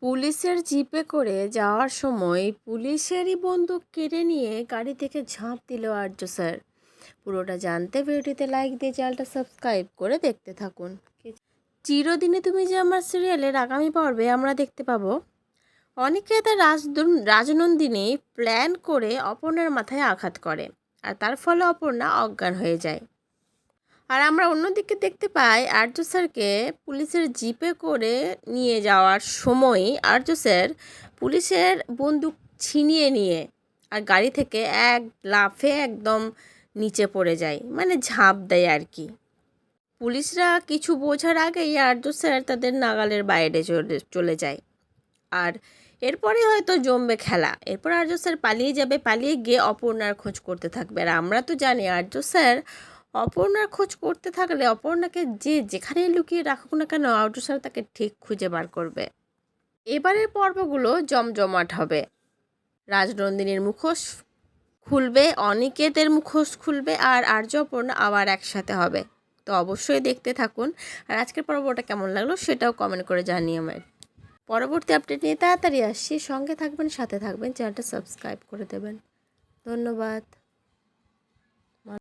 পুলিশের জিপে করে যাওয়ার সময় পুলিশেরই বন্দুক কেড়ে নিয়ে গাড়ি থেকে ঝাঁপ দিল আর্য স্যার। পুরোটা জানতে ভিডিওটিতে লাইক দিয়ে চ্যানেলটা সাবস্ক্রাইব করে দেখতে থাকুন। চিরদিনে তুমি যে আমার সিরিয়ালের আগামী পর্বে আমরা দেখতে পাবো অনিকেতা রাজনন্দিনী প্ল্যান করে অপর্ণার মাথায় আঘাত করে, আর তার ফলে অপর্ণা অজ্ঞান হয়ে যায়। আর আমরা অন্যদিকে দেখতে পাই আর্য স্যারকে পুলিশের জিপে করে নিয়ে যাওয়ার সময় আর্য স্যার পুলিশের বন্দুক ছিনিয়ে নিয়ে আর গাড়ি থেকে এক লাফে একদম নিচে পড়ে যায়, মানে ঝাঁপ দেয় আর কি। পুলিশরা কিছু বোঝার আগেই আর্য স্যার তাদের নাগালের বাইরে চলে যায়। আর এরপরে হয়তো জমবে খেলা। এরপর আর্য স্যার পালিয়ে যাবে, পালিয়ে গিয়ে অপর্ণার খোঁজ করতে থাকবে। আর আমরা তো জানি আর্য স্যার অপর্ণার খোঁজ করতে থাকলে অপর্ণাকে যে যেখানে লুকিয়ে রাখুক না কেন আর্য স্যার তাকে ঠিক খুঁজে বার করবে। এবারের পর্বগুলো জমজমাট হবে। রাজনন্দিনীর মুখোশ খুলবে, অনিকেতের মুখোশ খুলবে, আর আর্য অপর্ণা আবার একসাথে হবে। তো অবশ্যই দেখতে থাকুন। আর আজকের পর্বটা কেমন লাগলো সেটাও কমেন্ট করে জানিয়ে আমার। পরবর্তী আপডেট নিয়ে তাড়াতাড়ি আসছি, সঙ্গে থাকবেন, সাথে থাকবেন, চ্যানেলটা সাবস্ক্রাইব করে দেবেন। ধন্যবাদ।